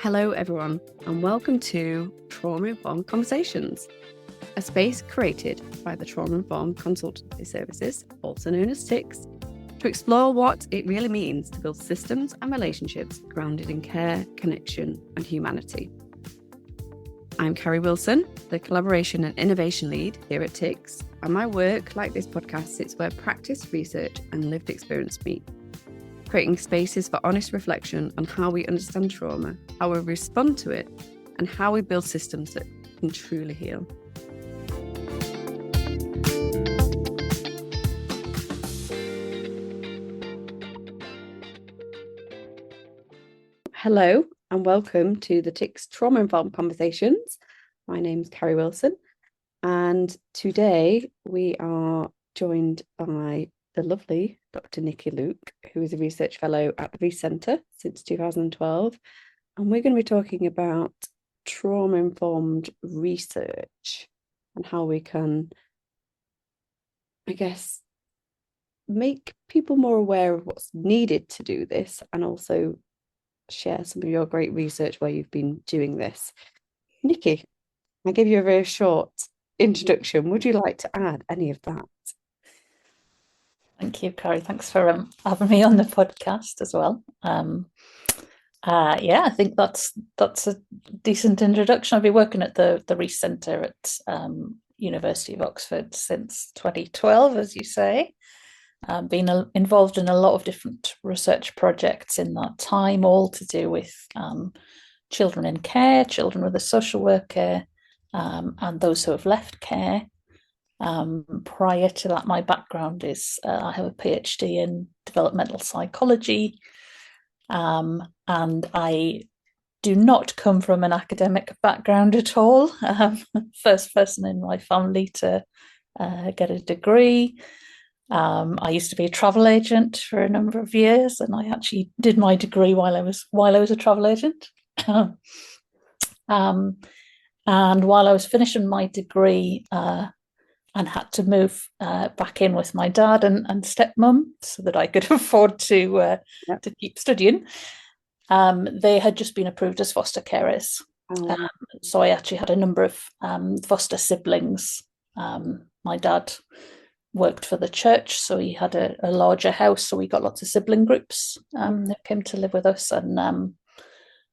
Hello, everyone, and welcome to Trauma-Informed Conversations, a space created by the Trauma-Informed Consultancy Services, also known as TICS, to explore what it really means to build systems and relationships grounded in care, connection, and humanity. I'm Carrie Wilson, the Collaboration and Innovation Lead here at TICS, and my work, like this podcast, sits where practice, research, and lived experience meet, creating spaces for honest reflection on how we understand trauma, how we respond to it, and how we build systems that can truly heal. Hello, and welcome to the TICS Trauma-Informed Conversations. My name's Carrie Wilson, and today we are joined by the lovely Dr Nikki Luke, who is a research fellow at the Rees Centre since 2012, and we're going to be talking about trauma-informed research and how we can, I guess, make people more aware of what's needed to do this, and also share some of your great research where you've been doing this. Nikki, I gave you a very short introduction. Would you like to add any of that? Thank you, Carrie. Thanks for having me on the podcast as well. I think that's a decent introduction. I've been working at the Rees Centre at University of Oxford since 2012, as you say. Been involved in a lot of different research projects in that time, all to do with children in care, children with a social worker, and those who have left care. Prior to that, my background is I have a PhD in developmental psychology, and I do not come from an academic background at all. First person in my family to get a degree. I used to be a travel agent for a number of years, and I actually did my degree while I was a travel agent. And while I was finishing my degree, and had to move back in with my dad and stepmom so that I could afford to keep studying. They had just been approved as foster carers. So I actually had a number of foster siblings. My dad worked for the church, so he had a larger house, so we got lots of sibling groups that came to live with us, and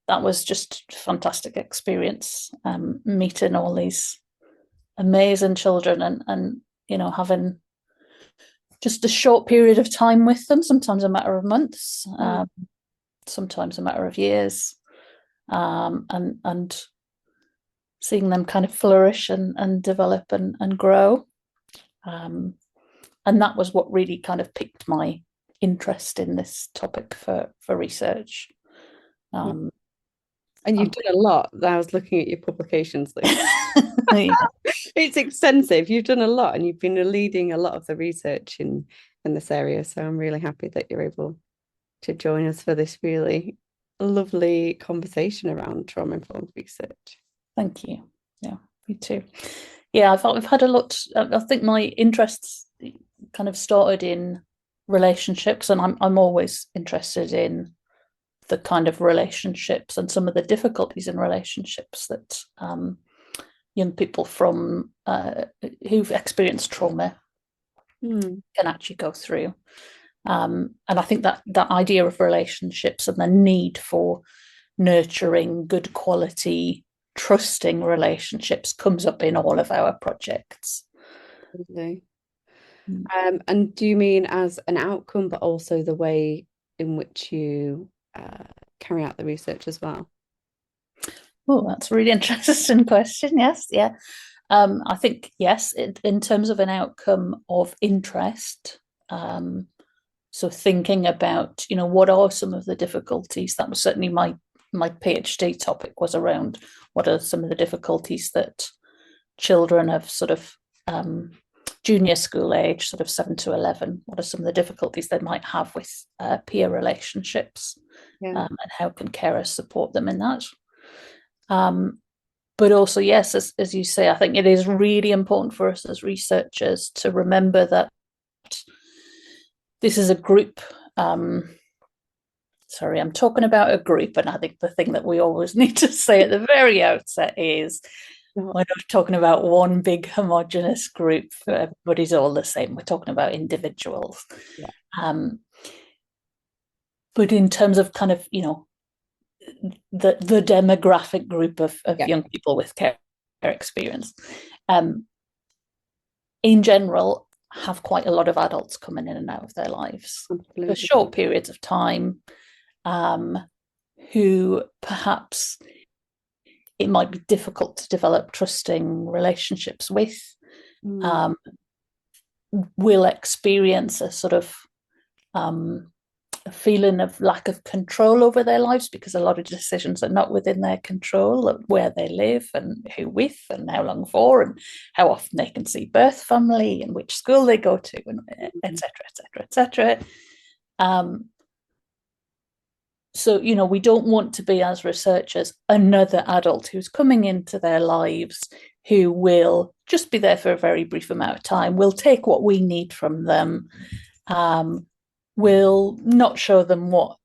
that was just a fantastic experience, meeting all these amazing children and having just a short period of time with them, sometimes a matter of months, sometimes a matter of years, and seeing them kind of flourish and develop and grow. And that was what really kind of piqued my interest in this topic for research. And you've done a lot. I was looking at your publications list. It's extensive. You've done a lot, and you've been leading a lot of the research in this area. So I'm really happy that you're able to join us for this really lovely conversation around trauma-informed research. Thank you. Yeah, me too. Yeah, I've had a lot. I think my interests kind of started in relationships, and I'm always interested in the kind of relationships and some of the difficulties in relationships that young people from who've experienced trauma can actually go through. And I think that idea of relationships and the need for nurturing good quality, trusting relationships comes up in all of our projects. Okay. And do you mean as an outcome, but also the way in which you carry out the research as well? Oh, that's a really interesting question. Yes, yeah. I think, yes, in terms of an outcome of interest, so thinking about, what are some of the difficulties, that was certainly my PhD topic, was around what are some of the difficulties that children of sort of junior school age, sort of 7 to 11, what are some of the difficulties they might have with peer relationships, and how can carers support them in that? But also, yes, as you say, I think it is really important for us as researchers to remember that this is a group sorry, I'm talking about a group, and I think the thing that we always need to say at the very outset is we're not talking about one big homogenous group. Everybody's all the same. We're talking about individuals. Yeah. But in terms of kind of, the demographic group of young people with care experience, in general, have quite a lot of adults coming in and out of their lives for short periods of time, who perhaps it might be difficult to develop trusting relationships with, will experience a sort of a feeling of lack of control over their lives, because a lot of decisions are not within their control, of where they live and who with and how long for and how often they can see birth family and which school they go to, and etc., etc., etc. So, we don't want to be, as researchers, another adult who's coming into their lives who will just be there for a very brief amount of time, will take what we need from them, will not show them what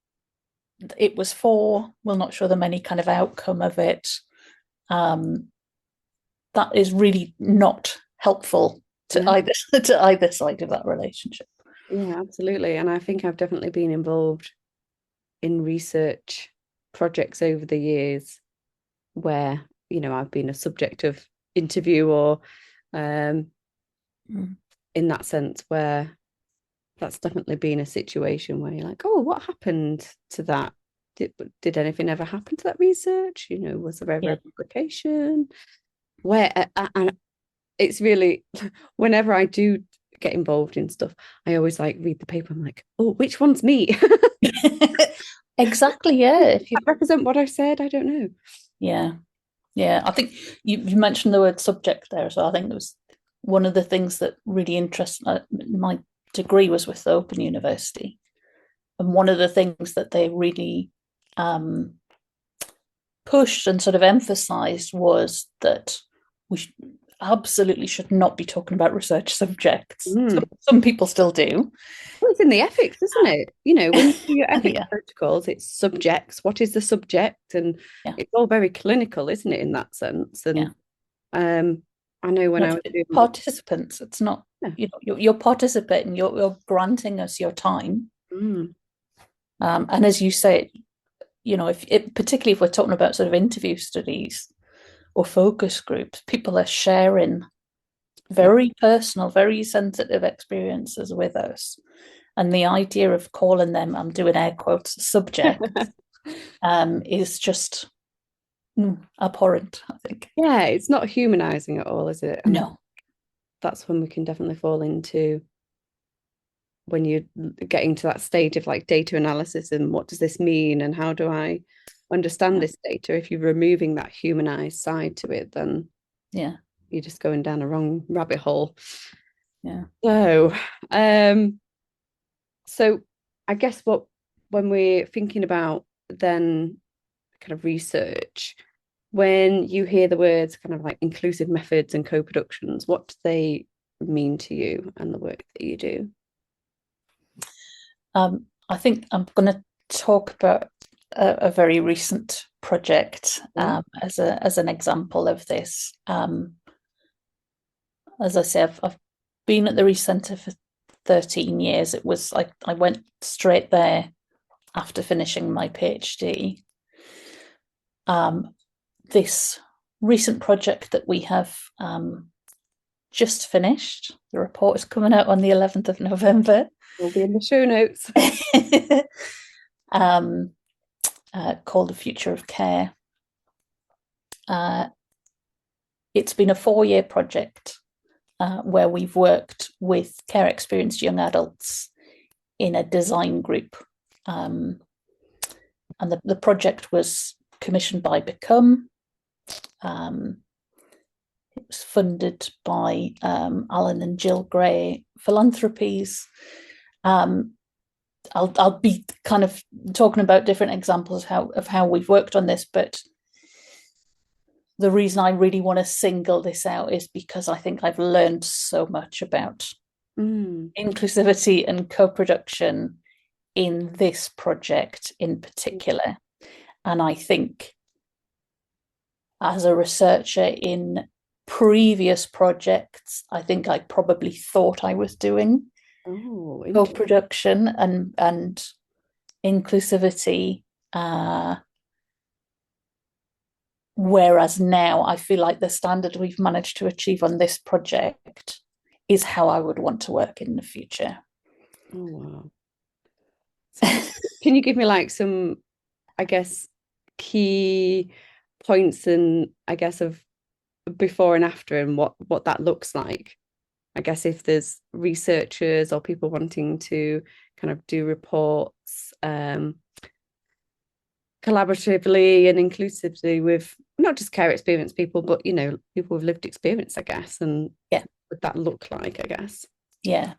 it was for, will not show them any kind of outcome of it. That is really not helpful to either side of that relationship. Yeah, absolutely. And I think I've definitely been involved in research projects over the years where, I've been a subject of interview, or in that sense, where that's definitely been a situation where you're like, oh, what happened to that? Did anything ever happen to that research? Was there ever a publication? And it's really, whenever I do get involved in stuff, I always read the paper. I'm like, oh, which one's me? Exactly. Yeah. If you represent what I said, I don't know. Yeah. I think you mentioned the word subject there as well. I think it was one of the things that really interested my degree was with the Open University, and one of the things that they really pushed and sort of emphasized was that we absolutely should not be talking about research subjects. Some people still do. Well, it's in the ethics, isn't it? When you do your ethics protocols, it's subjects. What is the subject? And it's all very clinical, isn't it, in that sense? And I know when I was doing participants, it's not, you're participating, you're granting us your time. And as you say, particularly if we're talking about sort of interview studies or focus groups, people are sharing very personal, very sensitive experiences with us. And the idea of calling them, I'm doing air quotes, subject, is just abhorrent, I think. Yeah, it's not humanizing at all, is it? No. That's when we can definitely fall into, when you're getting to that stage of data analysis and what does this mean and how do I understand this data. If you're removing that humanized side to it, then you're just going down a wrong rabbit hole. So I guess when we're thinking about then kind of research, when you hear the words kind of inclusive methods and co-productions, what do they mean to you and the work that you do? I think I'm going to talk about a very recent project as an example of this. As I say, I've been at the Rees Centre for 13 years. It was I went straight there after finishing my PhD. This recent project that we have just finished, the report is coming out on the 11th of November. Will be in the show notes. Called The Future of Care. It's been a 4-year project where we've worked with care experienced young adults in a design group. And the project was commissioned by Become. It was funded by Alan and Jill Gray Philanthropies. I'll be kind of talking about different examples of how we've worked on this, but the reason I really want to single this out is because I think I've learned so much about inclusivity and co-production in this project in particular. And I think as a researcher in previous projects, I think I probably thought I was doing co-production and inclusivity, whereas now I feel like the standard we've managed to achieve on this project is how I would want to work in the future. Oh, wow. So can you give me like some, I guess, key points and I guess of before and after and what that looks like? I guess if there's researchers or people wanting to kind of do reports collaboratively and inclusively with not just care experience people, but people with lived experience, I guess, and what would that look like, I guess? Yeah,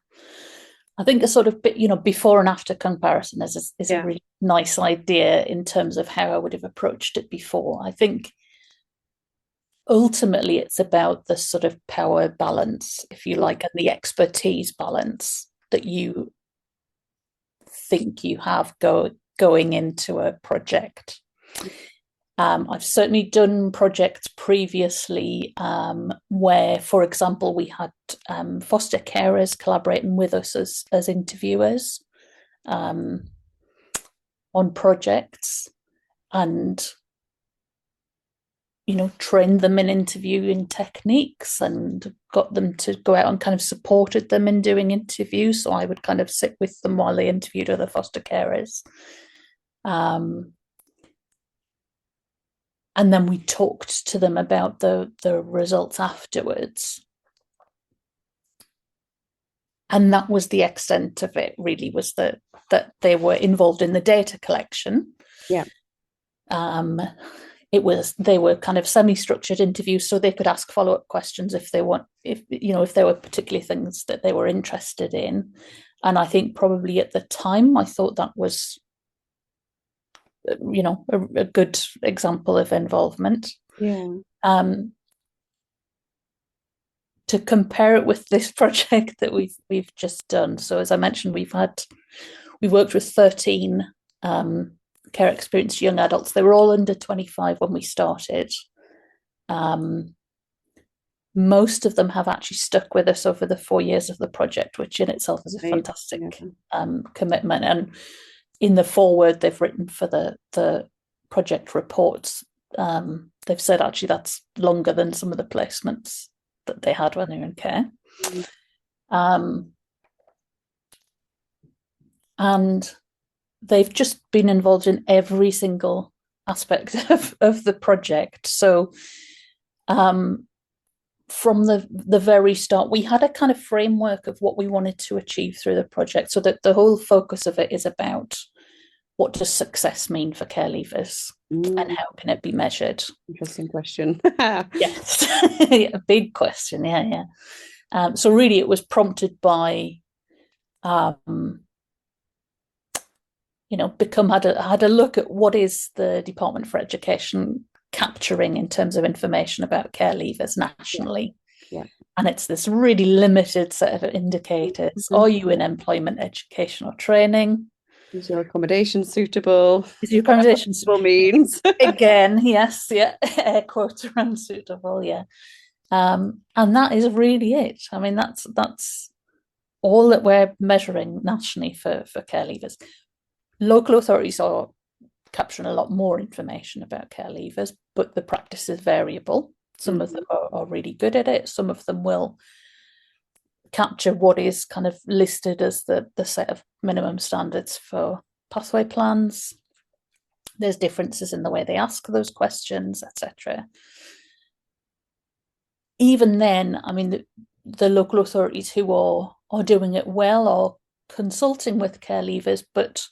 I think a sort of before and after comparison is a really nice idea in terms of how I would have approached it before. I think ultimately it's about the sort of power balance, if you like, and the expertise balance that you think you have going into a project. I've certainly done projects previously where, for example, we had foster carers collaborating with us as interviewers on projects, and trained them in interviewing techniques and got them to go out and kind of supported them in doing interviews. So I would kind of sit with them while they interviewed other foster carers. And then we talked to them about the results afterwards. And that was the extent of it, really, was that they were involved in the data collection. Yeah. They were kind of semi-structured interviews, so they could ask follow-up questions if there were particular things that they were interested in. And I think probably at the time I thought that was a good example of involvement. To compare it with this project that we've just done, so as I mentioned, we worked with 13 care experienced young adults. They were all under 25 when we started. Most of them have actually stuck with us over the 4 years of the project, which in itself is a fantastic commitment. And in the foreword they've written for the project reports, they've said actually that's longer than some of the placements that they had when they were in care. And they've just been involved in every single aspect of the project. So from the very start, we had a kind of framework of what we wanted to achieve through the project, so that the whole focus of it is about what does success mean for care leavers and how can it be measured? Interesting question. Yes, a big question. Yeah. So really it was prompted by Become had a look at what is the Department for Education capturing in terms of information about care leavers nationally. Yeah. And it's this really limited set of indicators. Are you in employment, education, or training? Is your accommodation suitable? Is your accommodation suitable? Means Again, yes, yeah, air quotes around suitable, yeah. And that is really it. I mean, that's all that we're measuring nationally for care leavers. Local authorities are capturing a lot more information about care leavers, but the practice is variable. Some of them are really good at it. Some of them will capture what is kind of listed as the set of minimum standards for pathway plans. There's differences in the way they ask those questions, etc. Even then, I mean, the local authorities who are doing it well are consulting with care leavers, but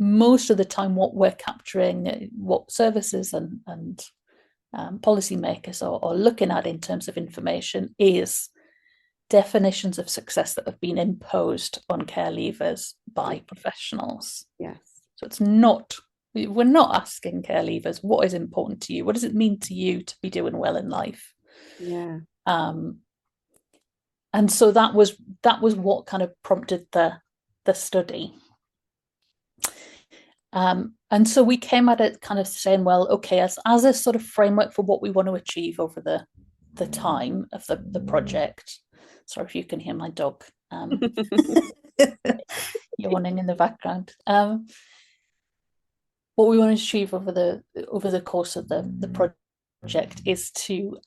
most of the time what we're capturing, what services and policymakers are looking at in terms of information, is definitions of success that have been imposed on care leavers by professionals. Yes. So we're not asking care leavers what is important to you, what does it mean to you to be doing well in life. Yeah. And so that was what kind of prompted the the study. And so we came at it kind of saying, well, okay, as a sort of framework for what we want to achieve over the time of the project. Sorry if you can hear my dog yawning in the background. What we want to achieve over the course of the project is to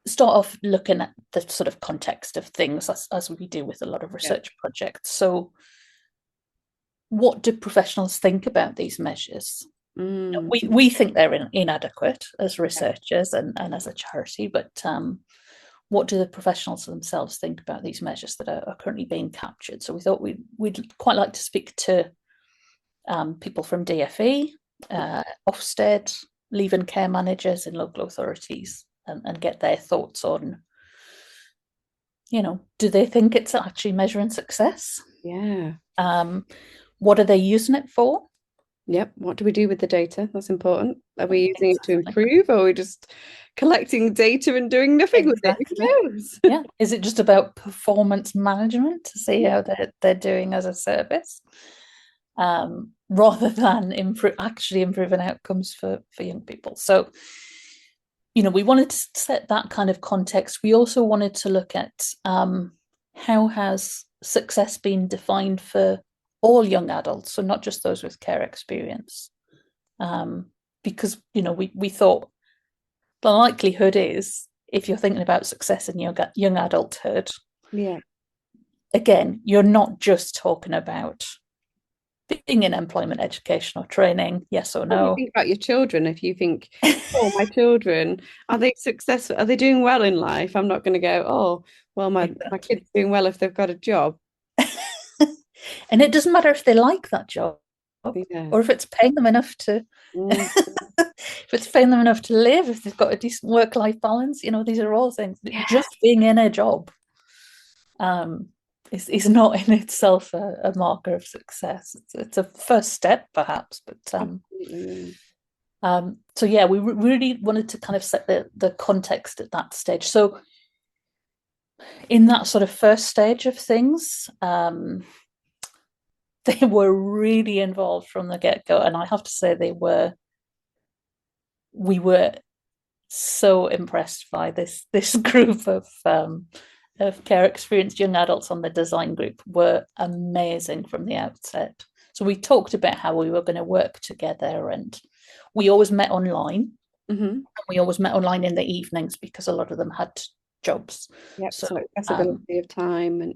start off looking at the sort of context of things, as we do with a lot of research projects. So what do professionals think about these measures? We think they're inadequate as researchers and as a charity, but what do the professionals themselves think about these measures that are currently being captured? So we thought we'd quite like to speak to people from DFE, Ofsted, leave and care managers in local authorities, and get their thoughts on, do they think it's actually measuring success? Yeah. What are they using it for? Yep. What do we do with the data? That's important. Are we using it to improve, or are we just collecting data and doing nothing with it? Who knows? Yeah. Is it just about performance management to see how they're doing as a service, rather than actually improving outcomes for young people? So, we wanted to set that kind of context. We also wanted to look at how has success been defined for all young adults, so not just those with care experience, because we thought the likelihood is, if you're thinking about success in young adulthood, again, you're not just talking about being in employment, education, or training, yes or no. You think about your children. If you think, oh, my children, are they successful? Are they doing well in life? I'm not going to go, oh, well, my kid's doing well if they've got a job. And it doesn't matter if they like that job, or if it's paying them enough to if it's paying them enough to live, if they've got a decent work-life balance. These are all things. Just being in a job is not in itself a marker of success. It's a first step, perhaps, but so yeah, we really wanted to kind of set the context at that stage. So in that sort of first stage of things, they were really involved from the get-go, and I have to say we were so impressed by this group of care experienced young adults on the design group. Were amazing from the outset. So we talked about how we were going to work together, and we always met online. And we always met online in the evenings because a lot of them had jobs. So accessibility of time and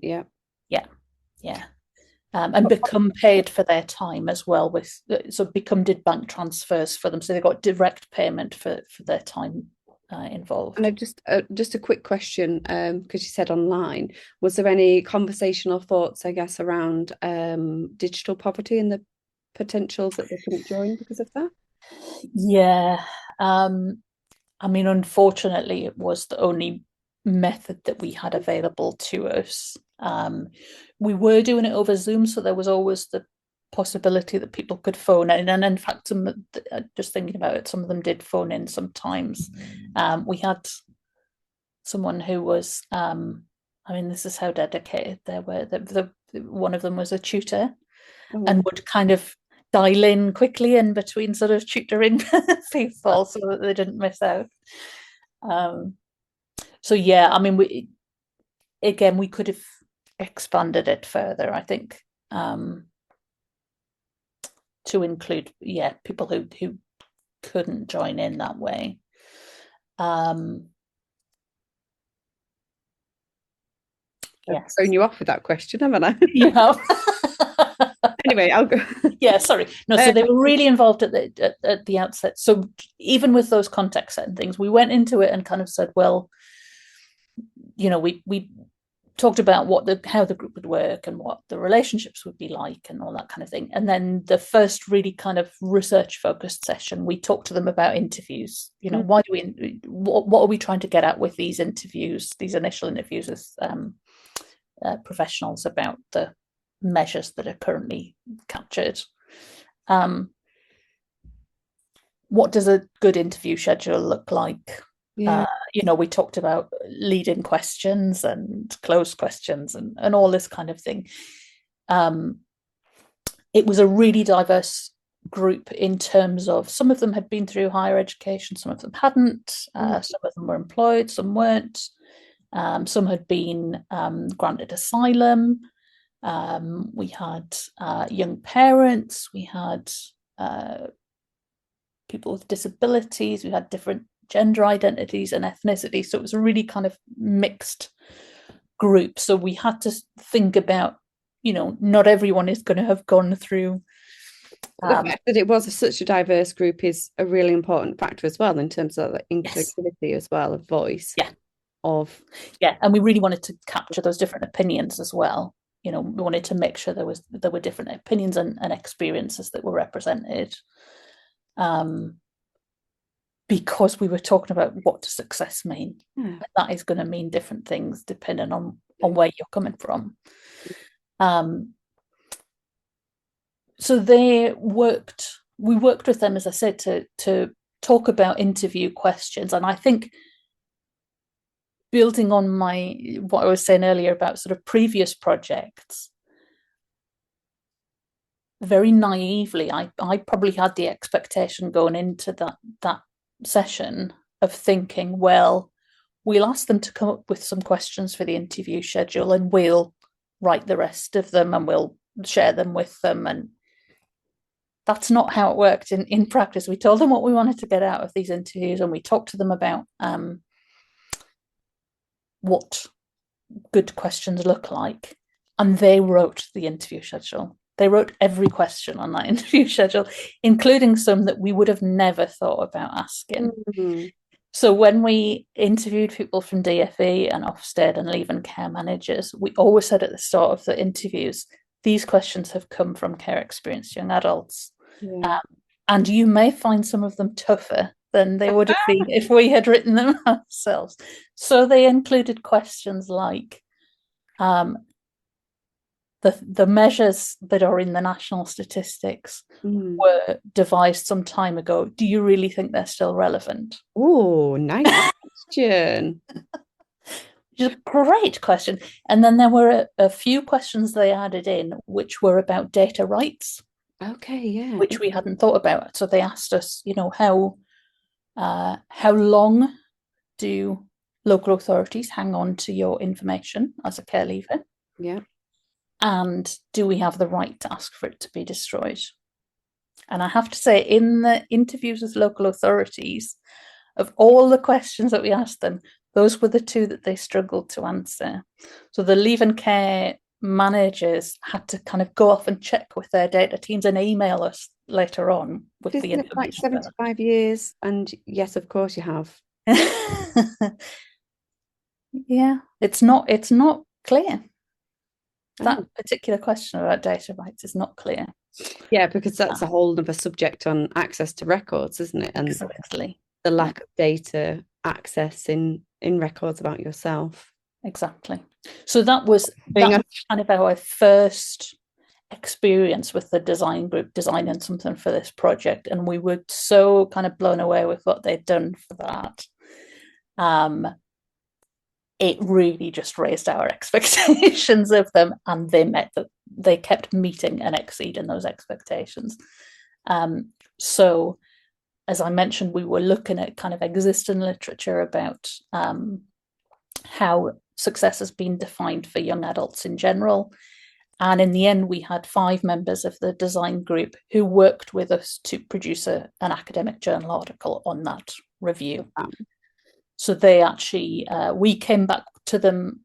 and become paid for their time as well. Become did bank transfers for them, so they got direct payment for their time involved. And just a quick question, because you said online, was there any conversational thoughts, I guess, around digital poverty and the potentials that they couldn't join because of that? Yeah, I mean, unfortunately, it was the only method that we had available to us. We were doing it over Zoom, so there was always the possibility that people could phone in, and in fact, just thinking about it, some of them did phone in sometimes. We had someone who was, I mean, this is how dedicated they were. One of them was a tutor, and would kind of dial in quickly in between sort of tutoring people so that they didn't miss out. So yeah, I mean, we could have expanded it further, I think, to include people who couldn't join in that way. Yes, thrown you off with that question, haven't I? You have. Anyway, I'll go. Yeah, sorry. No, so they were really involved at the outset. So even with those context setting things, we went into it and kind of said, well, we talked about how the group would work and what the relationships would be like and all that kind of thing. And then the first really kind of research focused session, we talked to them about interviews. What are we trying to get at with these interviews, these initial interviews with professionals about the measures that are currently captured? What does a good interview schedule look like? We talked about leading questions and closed questions and all this kind of thing. it was a really diverse group in terms of some of them had been through higher education, some of them hadn't, some of them were employed, some weren't, some had been granted asylum. We had young parents, we had people with disabilities, we had different gender identities and ethnicities. So it was a really kind of mixed group. So we had to think about, not everyone is going to have gone through. The fact that it was such a diverse group is a really important factor as well in terms of the inclusivity as well of voice. And we really wanted to capture those different opinions as well. We wanted to make sure there were different opinions and experiences that were represented, because we were talking about what does success mean. That is going to mean different things depending on where you're coming from. So we worked with them, as I said, to talk about interview questions. And I think, building on what I was saying earlier about sort of previous projects, very naively, I probably had the expectation going into that session of thinking, well, we'll ask them to come up with some questions for the interview schedule and we'll write the rest of them and we'll share them with them. And that's not how it worked in practice. We told them what we wanted to get out of these interviews and we talked to them about what good questions look like. And they wrote the interview schedule. They wrote every question on that interview schedule, including some that we would have never thought about asking. So when we interviewed people from DFE and Ofsted and leave and care managers, we always said at the start of the interviews, these questions have come from care experienced young adults. And you may find some of them tougher than they would have been if we had written them ourselves. So they included questions like, the measures that are in the national statistics were devised some time ago. Do you really think they're still relevant? Oh, nice question. Which is a great question. And then there were a few questions they added in, which were about data rights. Okay, yeah. Which we hadn't thought about. So they asked us, how long do local authorities hang on to your information as a care leaver? Yeah. And do we have the right to ask for it to be destroyed? And I have to say, in the interviews with local authorities, of all the questions that we asked them, those were the two that they struggled to answer. So the leave and care managers had to kind of go off and check with their data teams and email us later on with the information. Like 75 years, and yes, of course you have. Yeah, it's not clear. That particular question about data rights is not clear. Yeah, because that's a whole other subject on access to records, isn't it? And exactly. The lack of data access in records about yourself. Exactly. So that was kind of our first experience with the design group designing something for this project, and we were so kind of blown away with what they'd done for that. It really just raised our expectations of them, and they kept meeting and exceeding those expectations. So as I mentioned, we were looking at kind of existing literature about how success has been defined for young adults in general. And in the end, we had 5 members of the design group who worked with us to produce an academic journal article on that review. So they actually, we came back to them,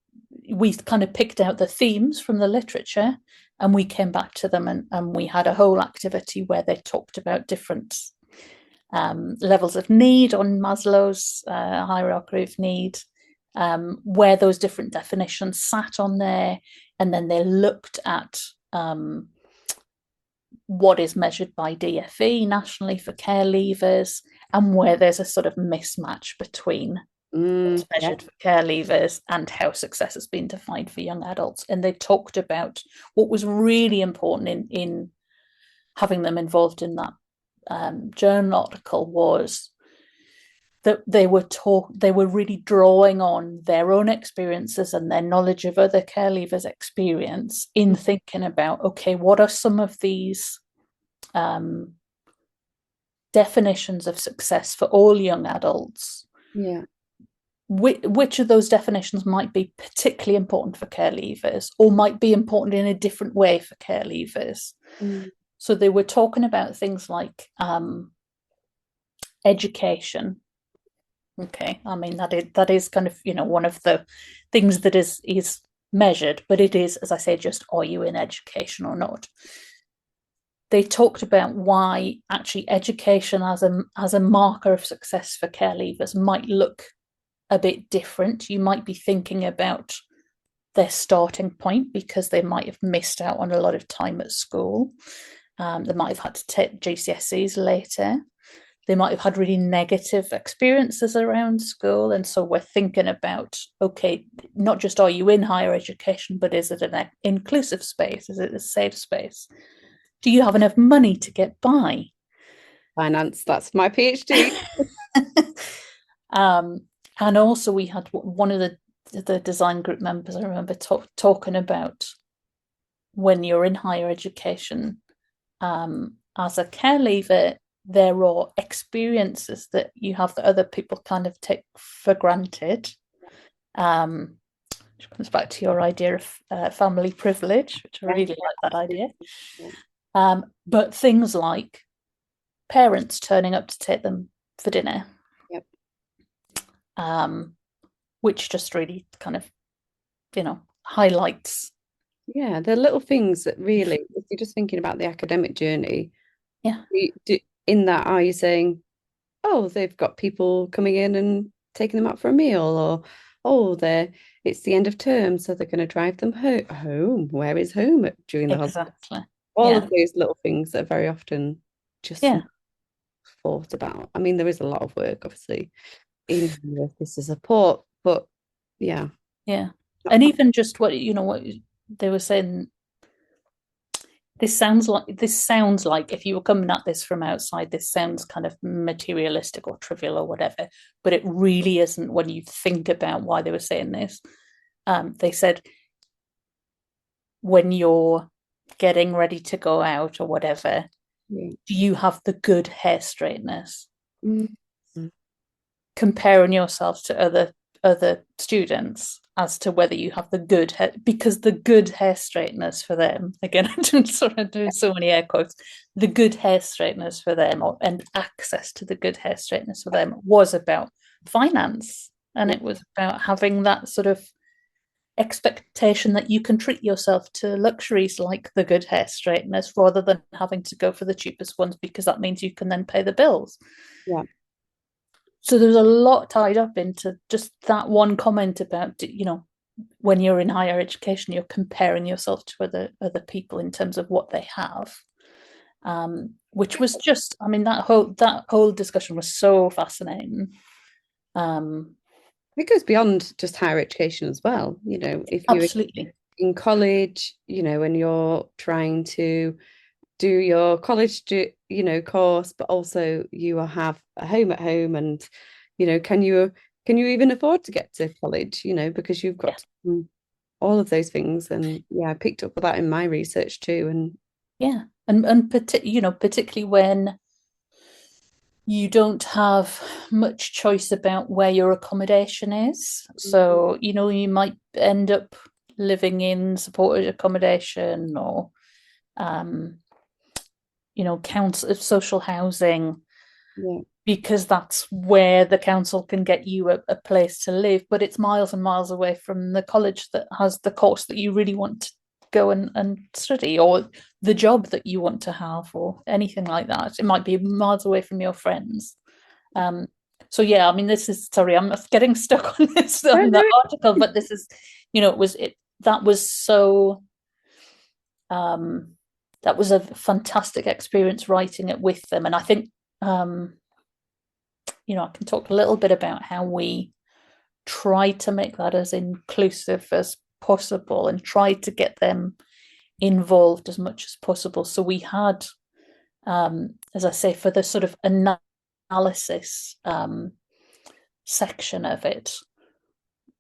we kind of picked out the themes from the literature, and we came back to them and we had a whole activity where they talked about different levels of need on Maslow's hierarchy of need, where those different definitions sat on there, and then they looked at what is measured by DFE nationally for care leavers, and where there's a sort of mismatch between what's measured for care leavers and how success has been defined for young adults. And they talked about what was really important in having them involved in that journal article was that they were really drawing on their own experiences and their knowledge of other care leavers' experience in thinking about, okay, what are some of these definitions of success for all young adults? Yeah. Which of those definitions might be particularly important for care leavers, or might be important in a different way for care leavers? So they were talking about things like education. Okay, I mean that is kind of, you know, one of the things that is measured, but it is, as I say, just, are you in education or not? They talked about why actually education as a marker of success for care leavers might look a bit different. You might be thinking about their starting point, because they might have missed out on a lot of time at school. They might have had to take GCSEs later. They might have had really negative experiences around school. And so we're thinking about, okay, not just are you in higher education, but is it an inclusive space? Is it a safe space? Do you have enough money to get by? Finance, that's my PhD. And also we had one of the design group members, I remember talking about, when you're in higher education, as a care leaver, there are experiences that you have that other people kind of take for granted. Which comes back to your idea of family privilege, which I really like that idea. But things like parents turning up to take them for dinner. Yep. Which just really kind of, you know, highlights. Yeah, the little things that really, if you're just thinking about the academic journey, Yeah. In that, are you saying, oh, they've got people coming in and taking them out for a meal, or oh, it's the end of term, so they're going to drive them home. Where is home during the holidays? Exactly. All of those little things that are very often just Yeah. thought about. I mean, there is a lot of work, obviously, in this to support, but yeah. Yeah. And even just what they were saying, this sounds like, if you were coming at this from outside, this sounds kind of materialistic or trivial or whatever, but it really isn't when you think about why they were saying this. They said, when you're getting ready to go out or whatever, do you have the good hair straighteners? Comparing yourself to other students as to whether you have the good hair, because the good hair straighteners for them, again, I'm sort of doing so many air quotes, the good hair straighteners for them, and access to the good hair straighteners for them, was about finance. And it was about having that sort of expectation that you can treat yourself to luxuries like the good hair straighteners, rather than having to go for the cheapest ones, because that means you can then pay the bills. Yeah. So there's a lot tied up into just that one comment about, when you're in higher education, you're comparing yourself to other people in terms of what they have, which was just, I mean, that whole discussion was so fascinating. It goes beyond just higher education as well. If you're Absolutely in college, and you're trying to do your college, course, but also you have a home at home, and can you even afford to get to college? Because you've got all of those things, and I picked up with that in my research too, and particularly when you don't have much choice about where your accommodation is. So you might end up living in supported accommodation, or council social housing, because that's where the council can get you a place to live, but it's miles and miles away from the college that has the course that you really want to go and study, or the job that you want to have, or anything like that. It might be miles away from your friends. So yeah, I mean, sorry, I'm getting stuck on this on the article, but this is, that was a fantastic experience writing it with them. And I think, I can talk a little bit about how we try to make that as inclusive as possible and try to get them involved as much as possible. So we had, as I say, for the sort of analysis, section of it,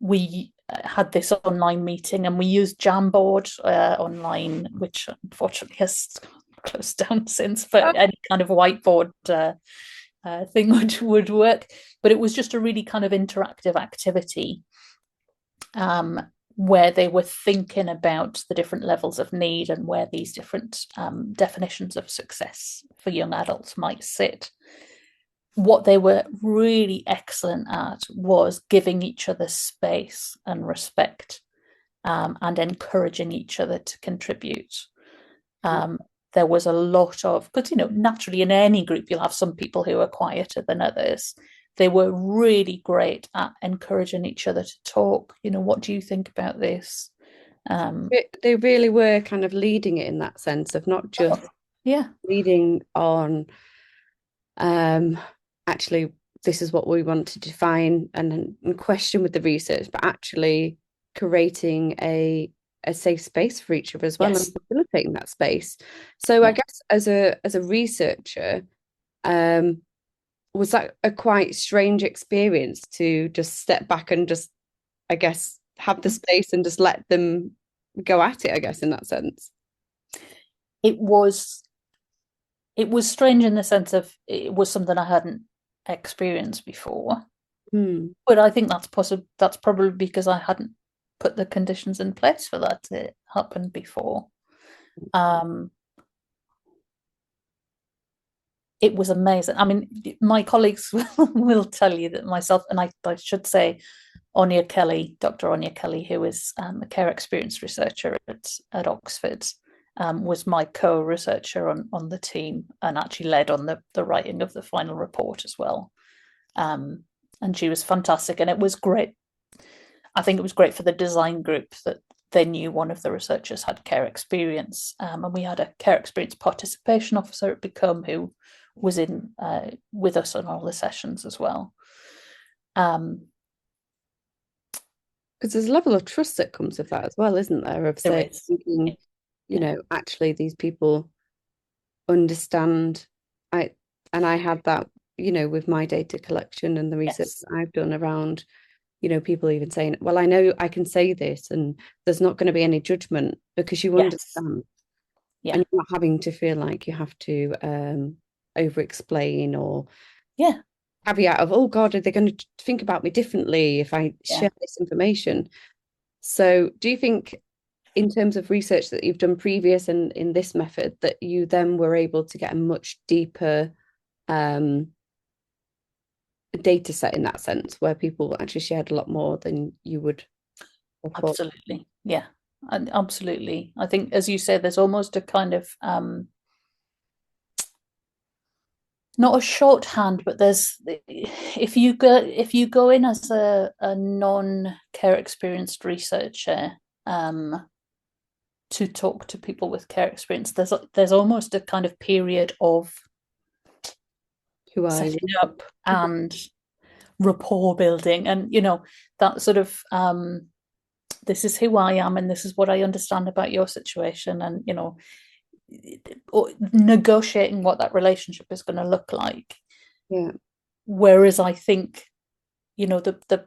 we had this online meeting, and we used Jamboard online, which unfortunately has closed down since, but any kind of whiteboard thing would work. But it was just a really kind of interactive activity where they were thinking about the different levels of need and where these different definitions of success for young adults might sit. What they were really excellent at was giving each other space and respect, and encouraging each other to contribute. There was a lot of, because, naturally in any group, you'll have some people who are quieter than others. They were really great at encouraging each other to talk. What do you think about this? They really were kind of leading it in that sense of not just leading on, actually, this is what we want to define and question with the research, but actually creating a safe space for each other as well, and facilitating that space. So I guess as a researcher, was that a quite strange experience to just step back and just, I guess, have the space and just let them go at it, I guess, in that sense? It was strange in the sense of it was something I hadn't experienced before. But I think that's probably because I hadn't put the conditions in place for that to happen before. It was amazing. I mean, my colleagues will tell you that myself, and I should say Dr. Anya Kelly, who is a care experience researcher at Oxford, was my co-researcher on the team, and actually led on the writing of the final report as well. And she was fantastic, and it was great. I think it was great for the design group that they knew one of the researchers had care experience, and we had a care experience participation officer at Become who was in with us on all the sessions as well. Because there's a level of trust that comes with that as well, isn't there? Of saying, actually these people understand. I had that, with my data collection and the research that I've done around, people even saying, well, I know I can say this and there's not going to be any judgment because you understand. And you're not having to feel like you have to over explain or caveat of, oh God, are they going to think about me differently if I share this information? So do you think, in terms of research that you've done previous and in this method, that you then were able to get a much deeper data set in that sense, where people actually shared a lot more than you would before? Absolutely, absolutely. I think, as you say, there's almost a kind of not a shorthand, but there's, if you go in as a non-care experienced researcher to talk to people with care experience, there's almost a kind of period of setting up and rapport building, and that sort of this is who I am and this is what I understand about your situation, and negotiating what that relationship is going to look like. Whereas I think the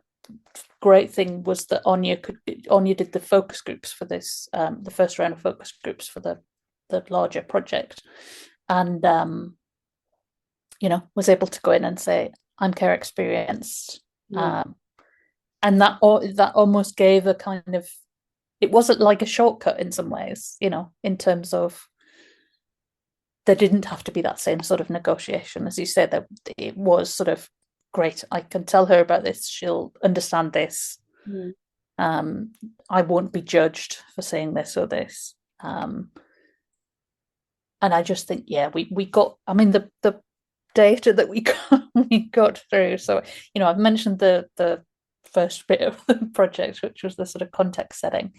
great thing was that Anya did the focus groups for this, the first round of focus groups for the larger project, and was able to go in and say, I'm care experienced, and that almost gave a kind of, it wasn't like a shortcut in some ways, in terms of there didn't have to be that same sort of negotiation, as you said, that it was sort of, great, I can tell her about this, she'll understand this, I won't be judged for saying this or this, and I just think we got, I mean, the data that we got through, so I've mentioned the first bit of the project, which was the sort of context setting.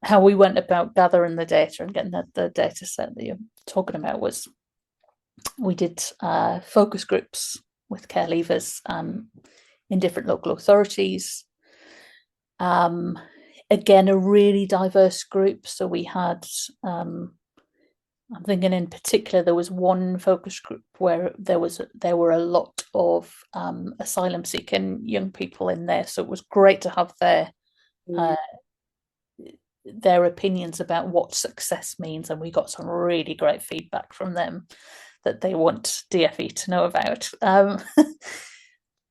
How we went about gathering the data and getting the data set that you're talking about was, we did focus groups with care leavers in different local authorities. Again, a really diverse group. So we had, I'm thinking in particular there was one focus group where there were a lot of asylum seeking young people in there, so it was great to have their opinions about what success means, and we got some really great feedback from them that they want DFE to know about.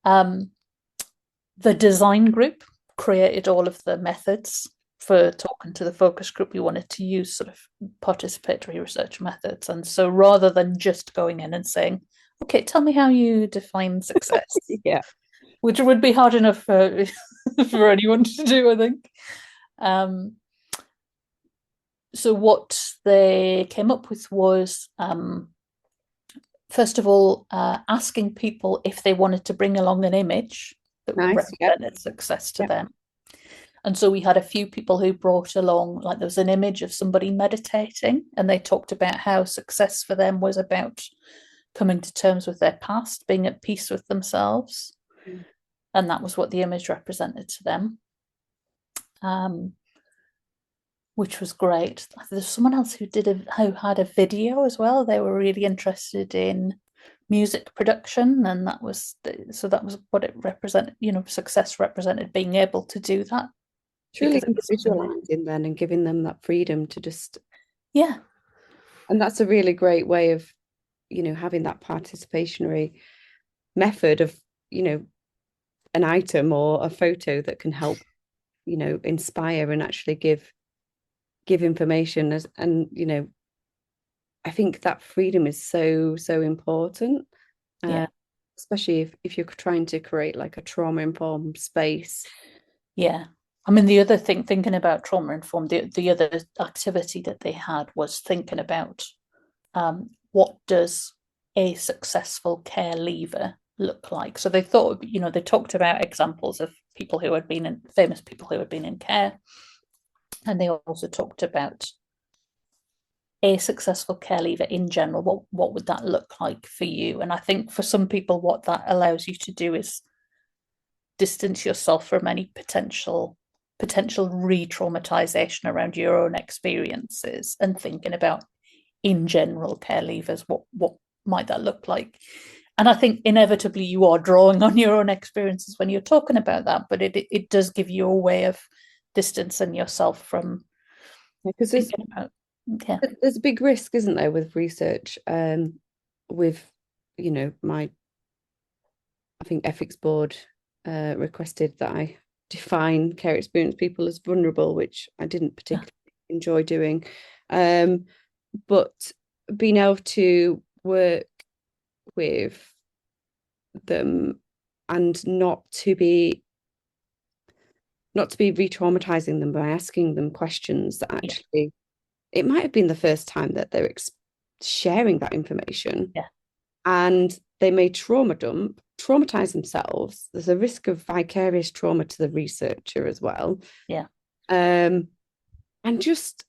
The design group created all of the methods for talking to the focus group. We wanted to use sort of participatory research methods, and so rather than just going in and saying, okay, tell me how you define success, Yeah. which would be hard enough for anyone to do, I think. So what they came up with was, first of all, asking people if they wanted to bring along an image that represented success to them. And so we had a few people who brought along, like there was an image of somebody meditating, and they talked about how success for them was about coming to terms with their past, being at peace with themselves. And that was what the image represented to them. Which was great. There's someone else who had a video as well. They were really interested in music production, and that was what it represented. Success represented being able to do that. Truly individualizing then and giving them that freedom to just and that's a really great way of having that participatory method of an item or a photo that can help inspire and actually give information and I think that freedom is so important, especially if you're trying to create like a trauma-informed space. I mean, the other thing, thinking about trauma-informed, the other activity that they had was thinking about what does a successful care leaver look like. So they thought, they talked about examples of people who had been famous people who had been in care. And they also talked about a successful care leaver in general. What would that look like for you? And I think for some people, what that allows you to do is distance yourself from any potential re-traumatization around your own experiences and thinking about, in general, care leavers, what might that look like? And I think inevitably you are drawing on your own experiences when you're talking about that, but it does give you a way of distancing yourself from because there's a big risk, isn't there, with research, with I think ethics board requested that I define care experience people as vulnerable, which I didn't particularly enjoy doing, but being able to work with them and not to be re-traumatizing them by asking them questions that actually it might have been the first time that they're sharing that information, and they may traumatize themselves. There's a risk of vicarious trauma to the researcher as well. And just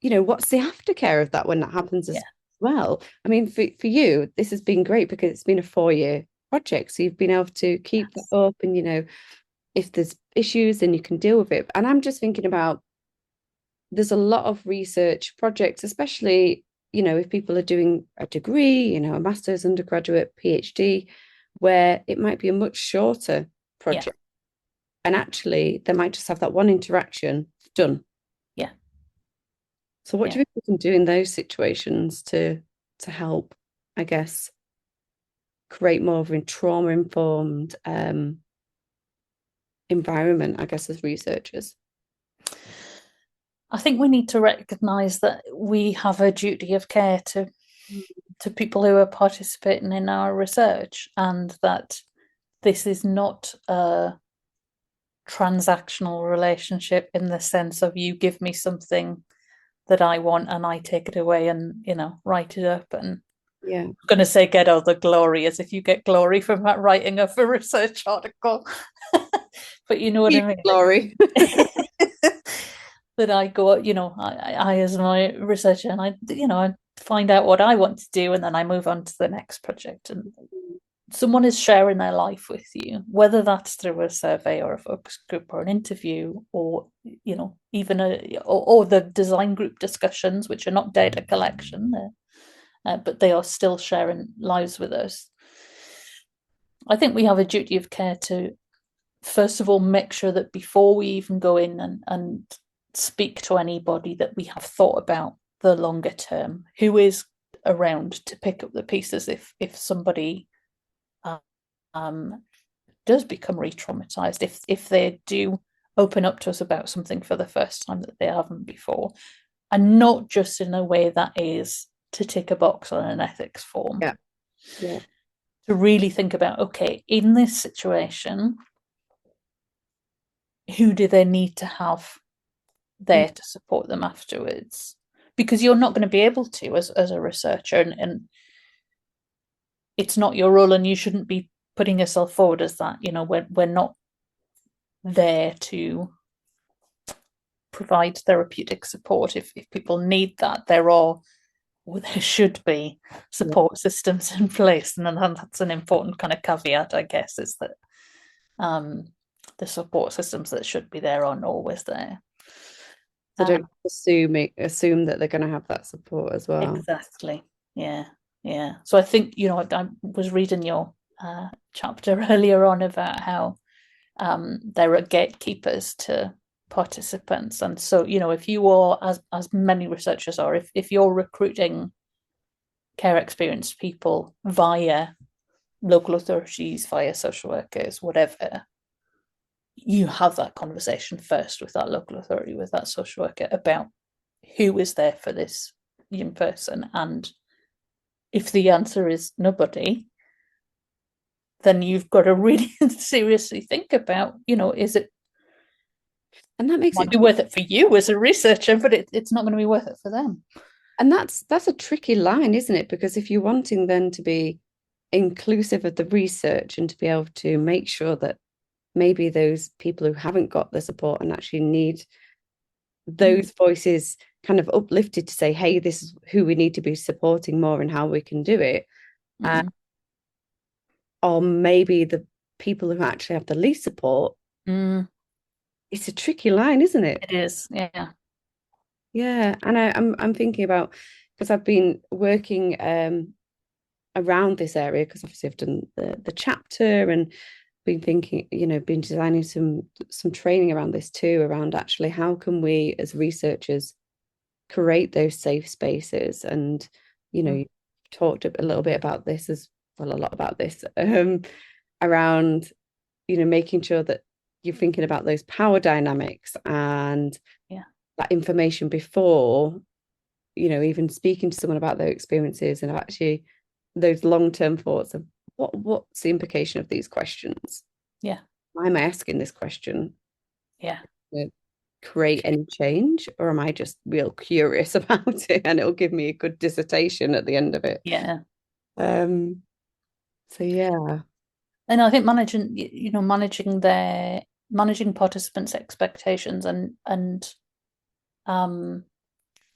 what's the aftercare of that when that happens as well? I mean, for you, this has been great because it's been a 4-year project, so you've been able to keep that up, and if there's issues, then you can deal with it. And I'm just thinking about, there's a lot of research projects, especially if people are doing a degree, a master's, undergraduate, PhD, where it might be a much shorter project, and actually they might just have that one interaction done. So what do you think we can do in those situations to help, I guess, create more of a trauma-informed environment, I guess, as researchers? I think we need to recognise that we have a duty of care to people who are participating in our research, and that this is not a transactional relationship in the sense of you give me something that I want and I take it away and write it up, and I'm going to say get all the glory, as if you get glory from that writing of a research article. But you know what I mean? Glory. That I go, I as my researcher, and I find out what I want to do, and then I move on to the next project. And someone is sharing their life with you, whether that's through a survey or a focus group or an interview, or even or the design group discussions, which are not data collection, but they are still sharing lives with us. I think we have a duty of care to, first of all, make sure that before we even go in and speak to anybody, that we have thought about the longer term, who is around to pick up the pieces if somebody does become re-traumatized, if they do open up to us about something for the first time that they haven't before, and not just in a way that is to tick a box on an ethics form. Yeah. To really think about, okay, in this situation, who do they need to have there to support them afterwards? Because you're not going to be able to as a researcher, and it's not your role, and you shouldn't be putting yourself forward as that. We're not there to provide therapeutic support. If people need that, there should be support systems in place, and that's an important kind of caveat, I guess, is that the support systems that should be there aren't always there. So don't assume that they're going to have that support as well. Exactly. Yeah. So I think, I was reading your chapter earlier on about how there are gatekeepers to participants, and so if you are, as many researchers are, if you're recruiting care experienced people via local authorities, via social workers, whatever, you have that conversation first with that local authority, with that social worker, about who is there for this young person. And if the answer is nobody, then you've got to really seriously think about, is it, and that makes it might be worth it for you as a researcher, but it's not going to be worth it for them. And that's a tricky line, isn't it? Because if you're wanting then to be inclusive of the research and to be able to make sure that maybe those people who haven't got the support and actually need those voices kind of uplifted to say, hey, this is who we need to be supporting more and how we can do it. Or maybe the people who actually have the least support. It's a tricky line, isn't it? It is, yeah. Yeah, and I'm thinking about, because I've been working around this area, because obviously I've done the chapter and been thinking, been designing some training around this too, around actually how can we as researchers create those safe spaces. And you talked a little bit about this as well, a lot about this around making sure that you're thinking about those power dynamics and that information before even speaking to someone about their experiences, and actually those long-term thoughts of what's the implication of these questions. Why am I asking this question? Create any change, or am I just real curious about it and it'll give me a good dissertation at the end of it? So yeah. And I think managing participants' expectations and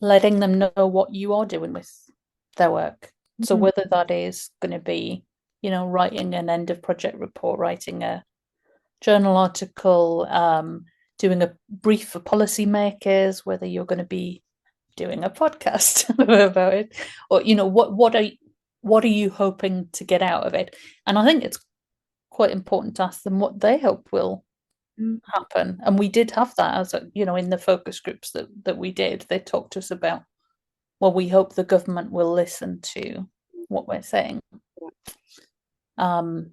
letting them know what you are doing with their work. So whether that is going to be, writing an end of project report, writing a journal article, doing a brief for policymakers, whether you're going to be doing a podcast about it, or what are you hoping to get out of it? And I think it's quite important to ask them what they hope will happen. And we did have that as in the focus groups that we did. They talked to us about, well, we hope the government will listen to what we're saying. And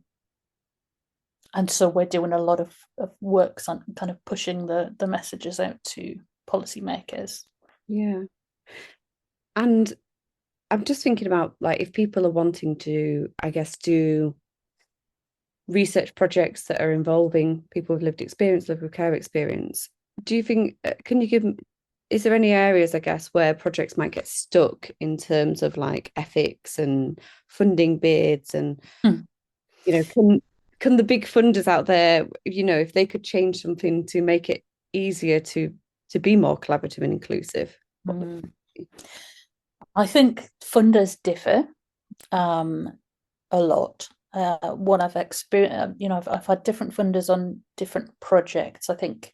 so we're doing a lot of work on kind of pushing the messages out to policymakers. Yeah. And I'm just thinking about, like, if people are wanting to, I guess, do research projects that are involving people with lived experience, lived care experience, do you think, is there any areas, I guess, where projects might get stuck in terms of like ethics and funding bids and, can the big funders out there, if they could change something to make it easier to be more collaborative and inclusive? I think funders differ a lot. one I've experienced. I've had different funders on different projects. I think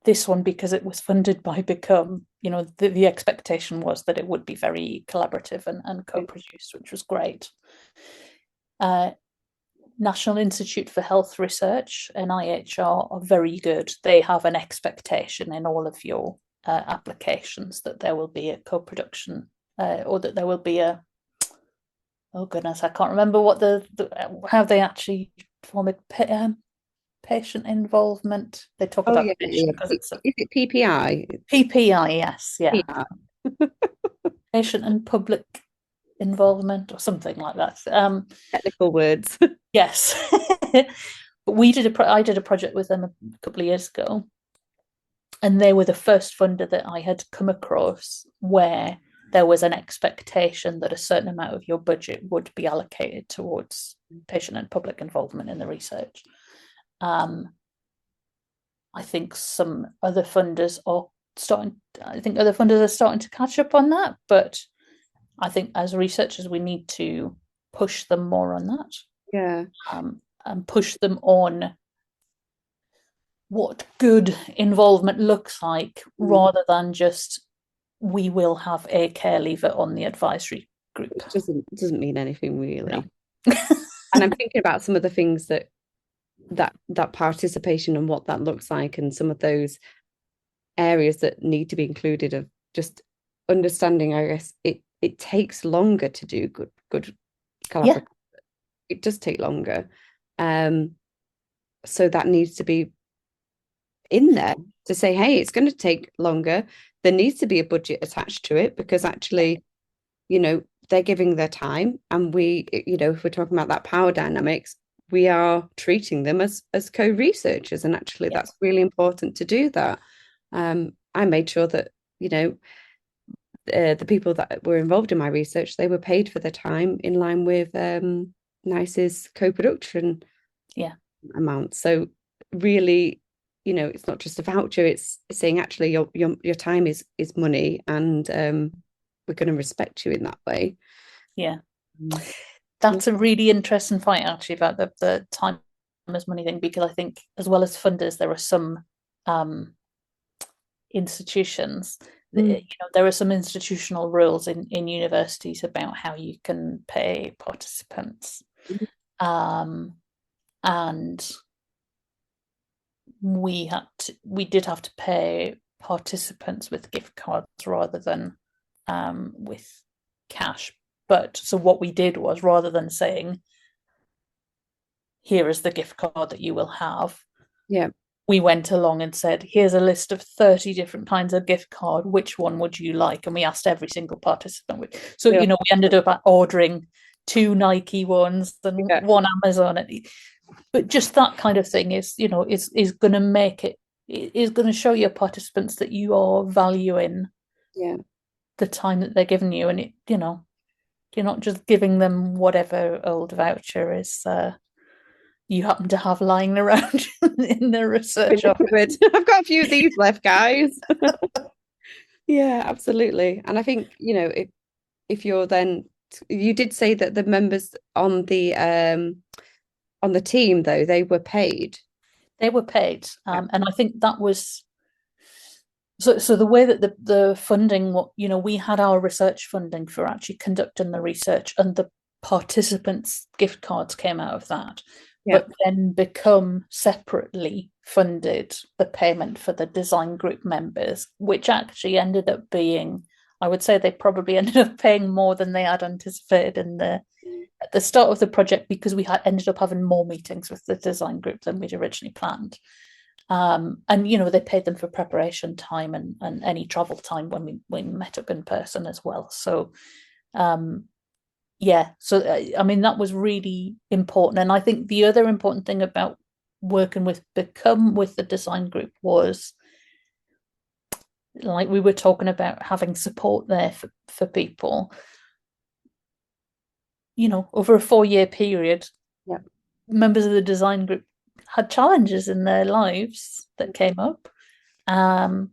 this one, because it was funded by Become, the expectation was that it would be very collaborative and co-produced, which was great. National Institute for Health Research, NIHR, are very good. They have an expectation in all of your applications that there will be a co-production or that there will be a, oh goodness, I can't remember what how they actually form it. Patient involvement. They talk about patient because it's is it PPI? PPI, yes, yeah. Yeah. Patient and public involvement or something like that. Technical words. Yes. But I did a project with them a couple of years ago, and they were the first funder that I had come across where there was an expectation that a certain amount of your budget would be allocated towards patient and public involvement in the research. I think some other funders are starting to catch up on that, but I think as researchers we need to push them more on that. Yeah. And push them on what good involvement looks like, rather than just we will have a care leaver on the advisory group. It doesn't mean anything really. No. And I'm thinking about some of the things that participation and what that looks like, and some of those areas that need to be included, of just understanding, I guess it takes longer to do good collaboration. Yeah. It does take longer. So that needs to be in there to say, hey, it's going to take longer. There needs to be a budget attached to it, because actually, they're giving their time, and we, if we're talking about that power dynamics, we are treating them as co-researchers, and actually that's really important to do that. I made sure that, the people that were involved in my research, they were paid for their time in line with NICE's co-production amount. So really, it's not just a voucher, it's saying actually your time is money, and we're going to respect you in that way. Yeah. That's a really interesting point, actually, about the time as money thing, because I think as well as funders, there are some institutions, there are some institutional rules in universities about how you can pay participants. And we did have to pay participants with gift cards rather than with cash. But so what we did was, rather than saying, here is the gift card that you will have, we went along and said, here's a list of 30 different kinds of gift card, which one would you like? And we asked every single participant. So we ended up ordering 2 Nike ones and 1 Amazon. But just that kind of thing is going to make it is going to show your participants that you are valuing the time that they're giving you, and you're not just giving them whatever old voucher is you happen to have lying around in the research office. I've got a few of these left, guys. Yeah, absolutely. And I think, if you're then, you did say that the members on the team, though, they were paid. They were paid. And I think that was, so the way that the funding, we had our research funding for actually conducting the research, and the participants' gift cards came out of that. But then Become separately funded the payment for the design group members, which actually ended up being, I would say they probably ended up paying more than they had anticipated at the start of the project, because we ended up having more meetings with the design group than we'd originally planned. And they paid them for preparation time and any travel time when we met up in person as well. So that was really important. And I think the other important thing about working with Become with the design group was, like we were talking about, having support there for people. Over a 4-year period, members of the design group had challenges in their lives that came up. And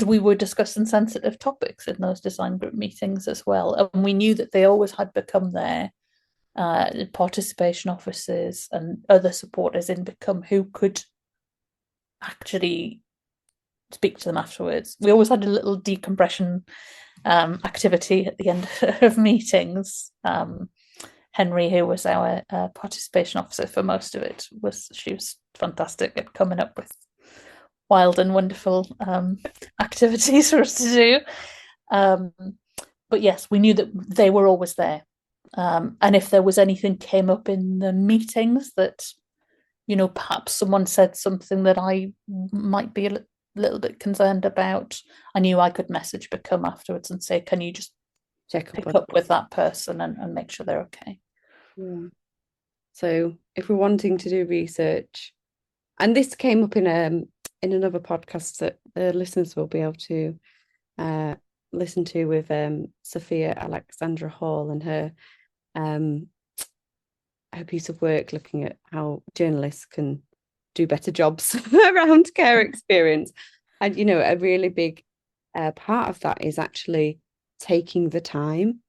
we were discussing sensitive topics in those design group meetings as well. And we knew that they always had Become there participation officers and other supporters in Become who could actually speak to them afterwards. We always had a little decompression activity at the end of meetings. Henry, who was our participation officer for most of it, she was fantastic at coming up with wild and wonderful activities for us to do. But yes, we knew that they were always there. And if there was anything came up in the meetings that, perhaps someone said something that I might be a little bit concerned about, I knew I could message Become afterwards and say, can you just pick up with that person and make sure they're okay? Yeah. So if we're wanting to do research, and this came up in another podcast that the listeners will be able to listen to with Sophia Alexandra Hall and her piece of work looking at how journalists can do better jobs around care experience. And a really big part of that is actually taking the time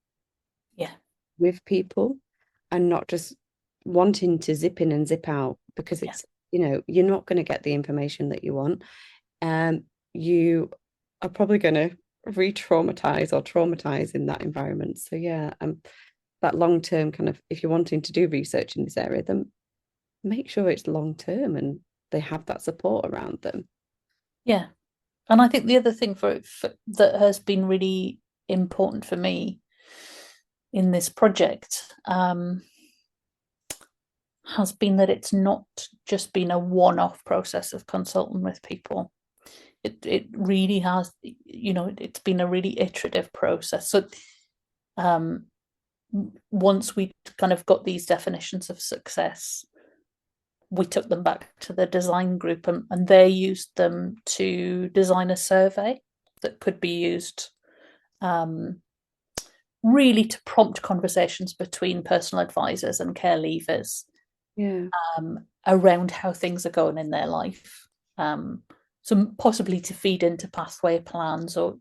with people and not just wanting to zip in and zip out, because it's you're not going to get the information that you want. You are probably going to re-traumatize or traumatize in that environment. So that long-term kind of, if you're wanting to do research in this area, then make sure it's long-term and they have that support around them. Yeah. And I think the other thing for that has been really important for me in this project has been that it's not just been a one-off process of consulting with people. It really has, it's been a really iterative process. So once we kind of got these definitions of success, we took them back to the design group and they used them to design a survey that could be used really to prompt conversations between personal advisors and care leavers around how things are going in their life. So possibly to feed into pathway plans, or,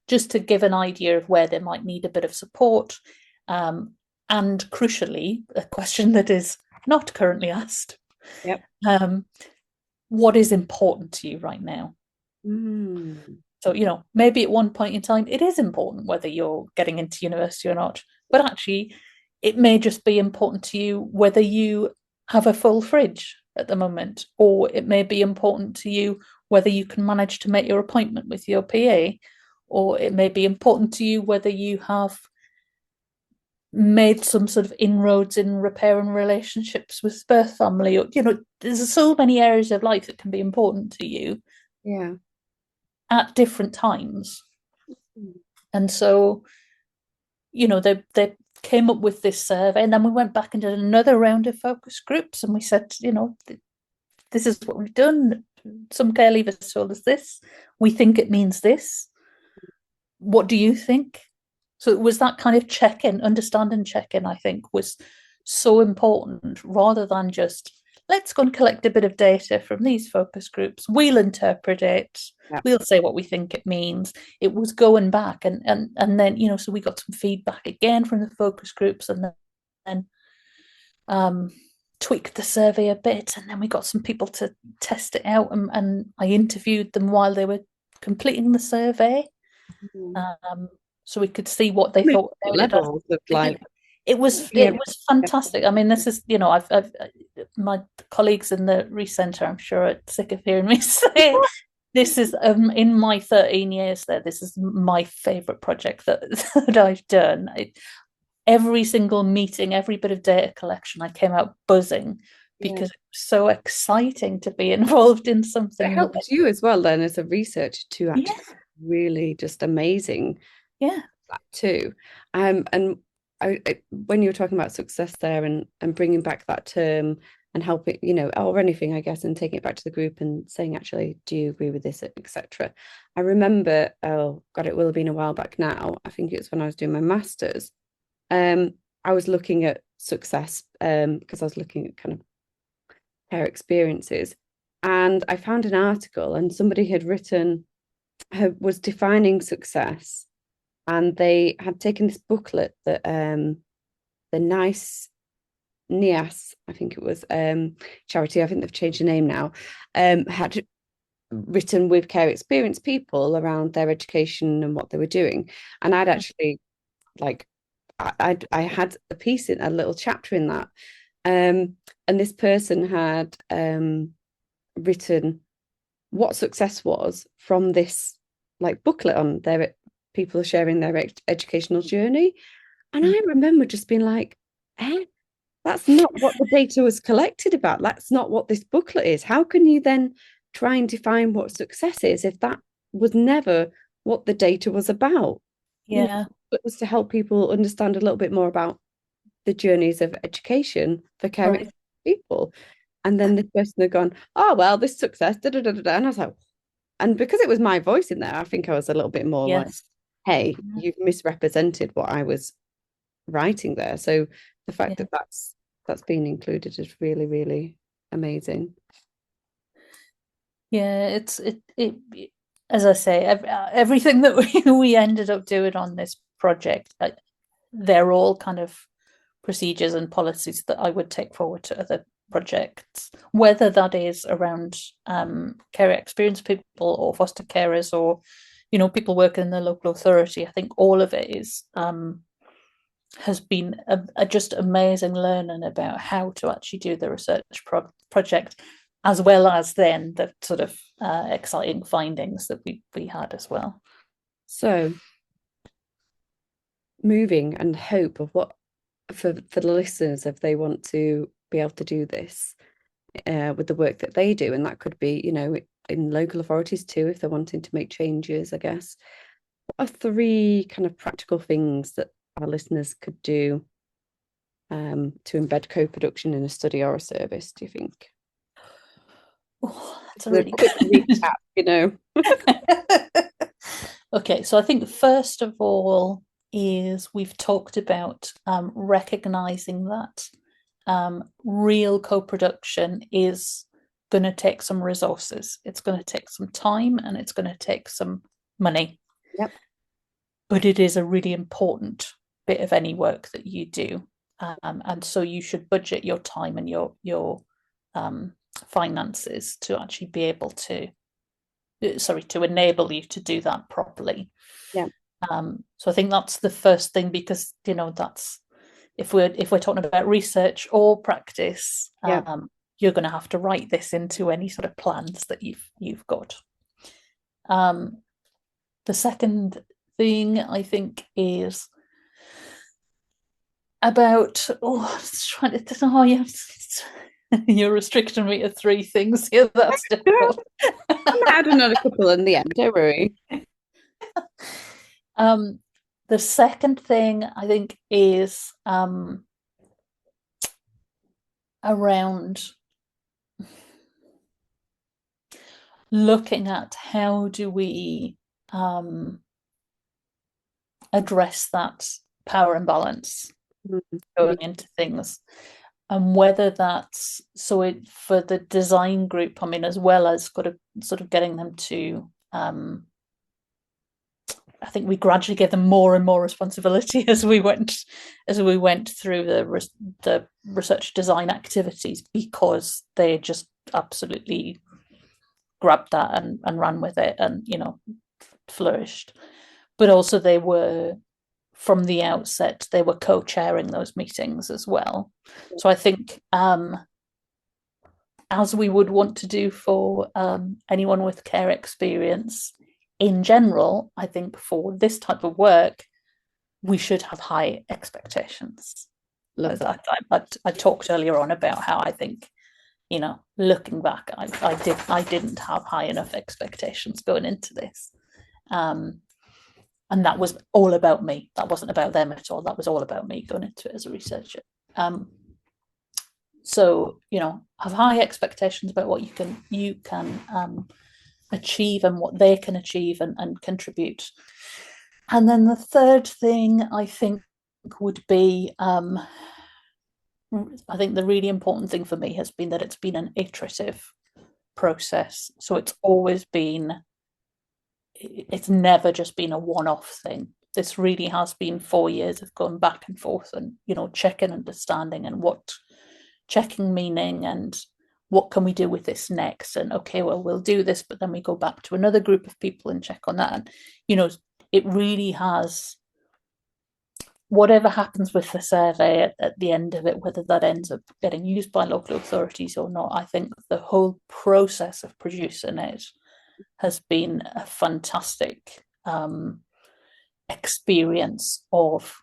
just to give an idea of where they might need a bit of support. And crucially, a question that is not currently asked. Yep. What is important to you right now? So, maybe at one point in time, it is important whether you're getting into university or not. But actually, it may just be important to you whether you have a full fridge at the moment, or it may be important to you whether you can manage to make your appointment with your PA, or it may be important to you whether you have made some sort of inroads in repairing relationships with birth family, or there's so many areas of life that can be important to you at different times. And so they came up with this survey, and then we went back and did another round of focus groups, and we said, this is what we've done. Some care leavers told us this. We think it means this. What do you think? So it was that kind of check-in, understanding check-in, I think, was so important, rather than just, let's go and collect a bit of data from these focus groups. We'll interpret it. We'll say what we think it means. It was going back and then, so we got some feedback again from the focus groups, and then tweaked the survey a bit, and then we got some people to test it out, and I interviewed them while they were completing the survey. So we could see what they thought levels of it was fantastic. I mean, this is, I've my colleagues in the Rees Centre, I'm sure, are sick of hearing me say this is in my 13 years there, this is my favourite project that I've done. Every single meeting, every bit of data collection, I came out buzzing because it was so exciting to be involved in something. It helps you as well then as a researcher to actually really just amazing. That too. And when you were talking about success there and bringing back that term and helping, or anything, I guess, and taking it back to the group and saying, actually, do you agree with this, etc. I remember, oh God, it will have been a while back now. I think it was when I was doing my master's. I was looking at success because I was looking at kind of care experiences, and I found an article, and somebody had written, was defining success, and they had taken this booklet that the NICE NIAS, I think it was, charity, I think they've changed the name now, had written with care experienced people around their education and what they were doing. And I'd actually like I had a piece in a little chapter in that. And this person had written what success was from this like booklet on their people sharing their educational journey. And I remember just being like, that's not what the data was collected about. That's not what this booklet is. How can you then try and define what success is if that was never what the data was about? Yeah. It was to help people understand a little bit more about the journeys of education for caring people. And then this person had gone, oh, well, this success, da, da, da, da, da. And I was like, and because it was my voice in there, I think I was a little bit more like, hey, you've misrepresented what I was writing there. So the fact that that's been included is really, really amazing. Yeah, it as I say, everything that we ended up doing on this project, they're all kind of procedures and policies that I would take forward to other projects, whether that is around care experienced people or foster carers or people working in the local authority. I think all of it is has been a just amazing learning about how to actually do the research project, as well as then the sort of exciting findings that we had as well. So moving and hope of what for the listeners, if they want to be able to do this with the work that they do, and that could be in local authorities too, if they're wanting to make changes, I guess. What are 3 kind of practical things that our listeners could do to embed co-production in a study or a service, do you think? Oh, that's a really quick recap, Okay, so I think first of all is we've talked about recognizing that real co-production is going to take some resources. It's going to take some time and it's going to take some money. Yep. But it is a really important bit of any work that you do. And so you should budget your time and your finances to actually be able to enable you to do that properly. Yeah. So I think that's the first thing, because that's if we're talking about research or practice, you're going to have to write this into any sort of plans that you've got. The second thing I think is about you're restricting me to 3 things here. That's difficult. I had another couple in the end, don't worry. The second thing I think is around looking at how do we address that power imbalance going into things, and whether that's for the design group, I mean, as well as sort of getting them to I think we gradually gave them more and more responsibility as we went through the research design activities, because they just absolutely grabbed that and ran with it and flourished. But also they were, from the outset, they were co-chairing those meetings as well. So I think as we would want to do for anyone with care experience in general, I think for this type of work, we should have high expectations. Love that. I talked earlier on about how I think, looking back, I didn't have high enough expectations going into this. And that was all about me. That wasn't about them at all. That was all about me going into it as a researcher. So, have high expectations about what you can achieve and what they can achieve and contribute. And then the third thing I think would be, I think the really important thing for me has been that it's been an iterative process. So it's never just been a one-off thing. This really has been 4 years of going back and forth and, checking, understanding, and what checking meaning and what can we do with this next, and okay, well, we'll do this, but then we go back to another group of people and check on that. And it really has, whatever happens with the survey at the end of it, whether that ends up getting used by local authorities or not, I think the whole process of producing it has been a fantastic experience of,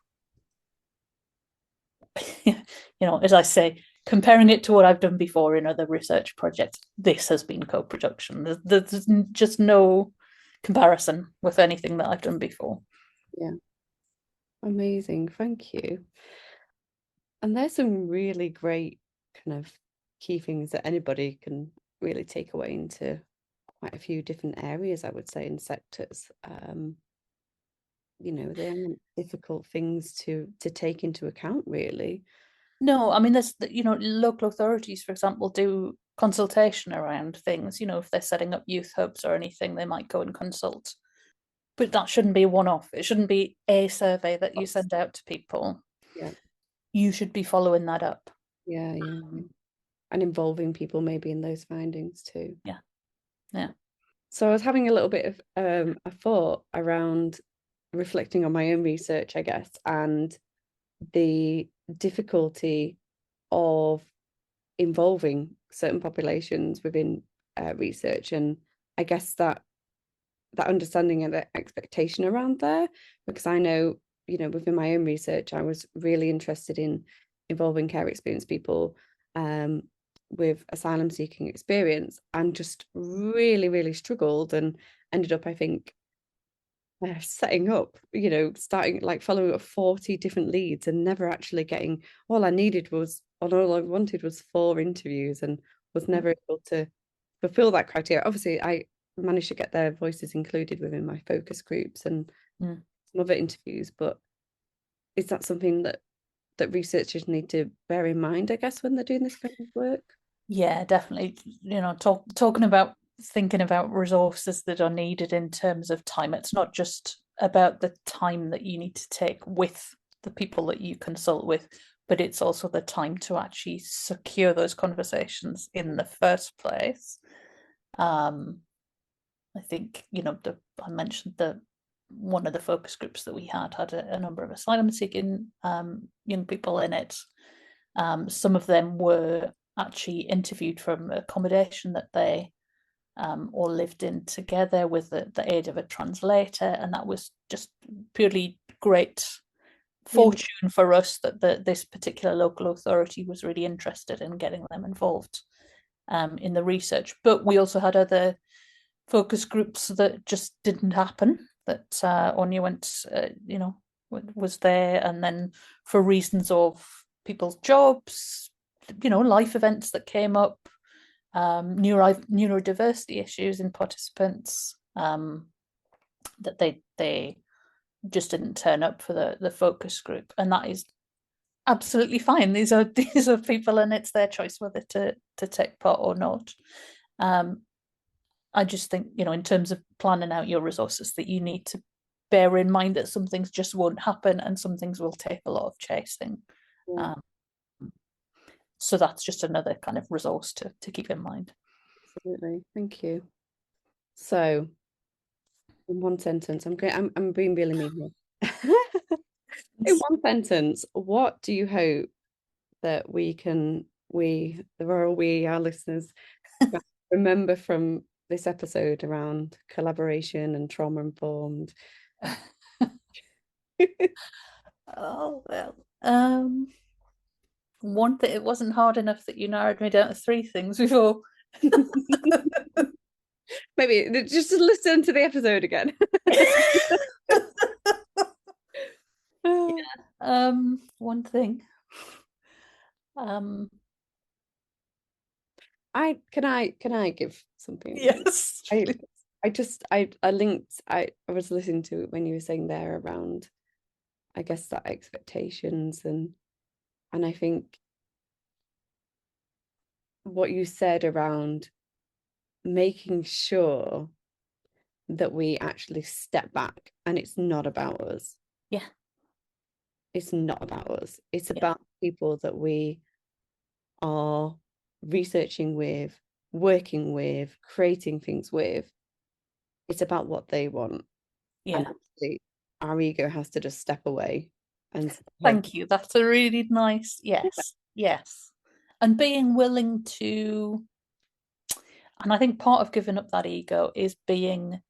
as I say, comparing it to what I've done before in other research projects, this has been co-production. There's just no comparison with anything that I've done before. Yeah. Amazing. Thank you. And there's some really great kind of key things that anybody can really take away into quite a few different areas, I would say, in sectors. They aren't difficult things to take into account, really. No, I mean, there's, local authorities, for example, do consultation around things. If they're setting up youth hubs or anything, they might go and consult. But that shouldn't be a one-off. It shouldn't be a survey that you send out to people. Yeah. You should be following that up. Yeah. And involving people maybe in those findings too. Yeah. So I was having a little bit of a thought around reflecting on my own research, I guess, and the difficulty of involving certain populations within research, and I guess that understanding and the expectation around there, because I know, within my own research, I was really interested in involving care experienced people with asylum seeking experience, and just really, really struggled, and ended up, I think, setting up, starting like following up 40 different leads and never actually getting, all I wanted was 4 interviews, and was never able to fulfill that criteria. Obviously, I managed to get their voices included within my focus groups and some other interviews, but is that something that researchers need to bear in mind, I guess, when they're doing this kind of work? Yeah, definitely. Talking about thinking about resources that are needed in terms of time. It's not just about the time that you need to take with the people that you consult with, but it's also the time to actually secure those conversations in the first place. I think, I mentioned that one of the focus groups that we had a number of asylum seeking young people in it. Some of them were actually interviewed from accommodation that they all lived in together with the aid of a translator, and that was just purely great fortune for us that this particular local authority was really interested in getting them involved in the research. But we also had other focus groups that just didn't happen, that Anya went, was there, and then for reasons of people's jobs, life events that came up, neurodiversity issues in participants, that they just didn't turn up for the focus group, and that is absolutely fine. These are people, and it's their choice whether to take part or not. I just think, in terms of planning out your resources, that you need to bear in mind that some things just won't happen and some things will take a lot of chasing. Yeah. So that's just another kind of resource to keep in mind. Absolutely. Thank you. So, in one sentence, I'm being really mean here. In one sentence, what do you hope that our listeners, remember from this episode around collaboration and trauma informed? Oh, well, one thing, it wasn't hard enough that you narrowed me down to 3 things before. Maybe just listen to the episode again. Yeah. One thing. Can I give something? Yes. I was listening to it when you were saying there around, I guess, that expectations, and I think what you said around making sure that we actually step back, and it's not about us. Yeah. It's not about us. It's about people that we are researching with, working with, creating things with, it's about what they want. Yeah. And actually, our ego has to just step away and say, Thank you. That's a really nice, yes. And being willing to, and I think part of giving up that ego is being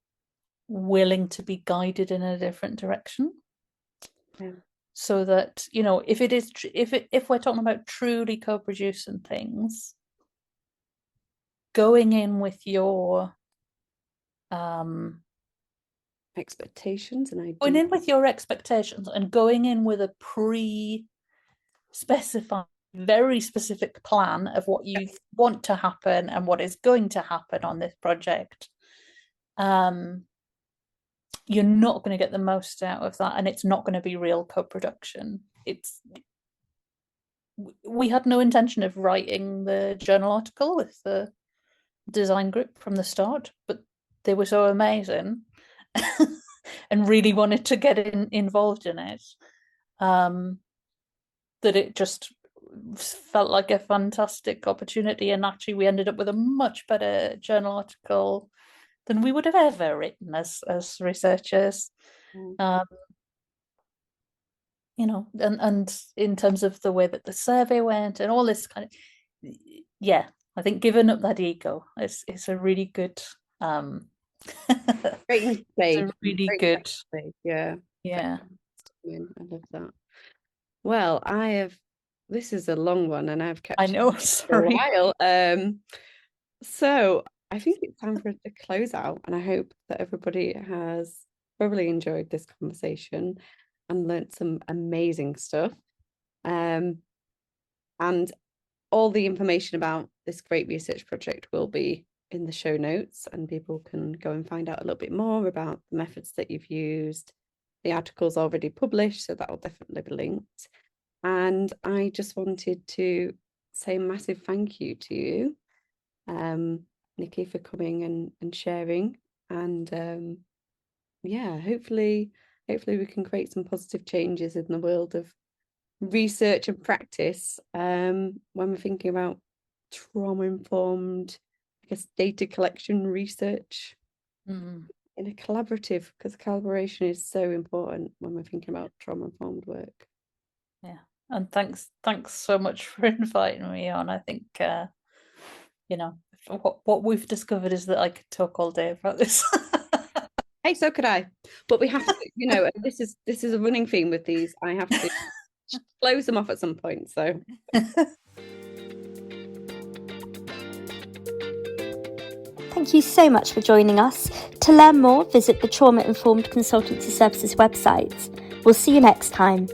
willing to be guided in a different direction. Yeah. So that, you know, if it is, if we're talking about truly co-producing things, going in with your expectations and going ideas. in with your expectations and going in with a pre-specified, very specific plan of what you want to happen and what is going to happen on this project, you're not going to get the most out of that, and it's not going to be real co-production. We had no intention of writing the journal article with the design group from the start, but they were so amazing and really wanted to get involved in it, that it just felt like a fantastic opportunity. And actually we ended up with a much better journal article than we would have ever written as researchers. You know, and in terms of the way that the survey went and all this kind of, yeah, I think giving up that ego is a really good Great mistake. it's a really good mistake. Yeah. Yeah. I love that. Well, this is a long one and I've kept I know, for a while. So I think it's time for us to close out, and I hope that everybody has thoroughly enjoyed this conversation and learnt some amazing stuff. And all the information about this great research project will be in the show notes, and people can go and find out a little bit more about the methods that you've used. The article's already published, so that will definitely be linked. And I just wanted to say a massive thank you to you, Nikki, for coming and sharing. And yeah, hopefully we can create some positive changes in the world of research and practice, when we're thinking about trauma-informed, I guess, data collection research in a collaborative, because collaboration is so important when we're thinking about trauma-informed work. Yeah, and thanks so much for inviting me on. I think you know, what we've discovered is that I could talk all day about this. Hey, so could I, but we have to, you know, this is a running theme with these. I have to close them off at some point, so Thank you so much for joining us. To learn more, visit the Trauma Informed Consultancy Services website. We'll see you next time.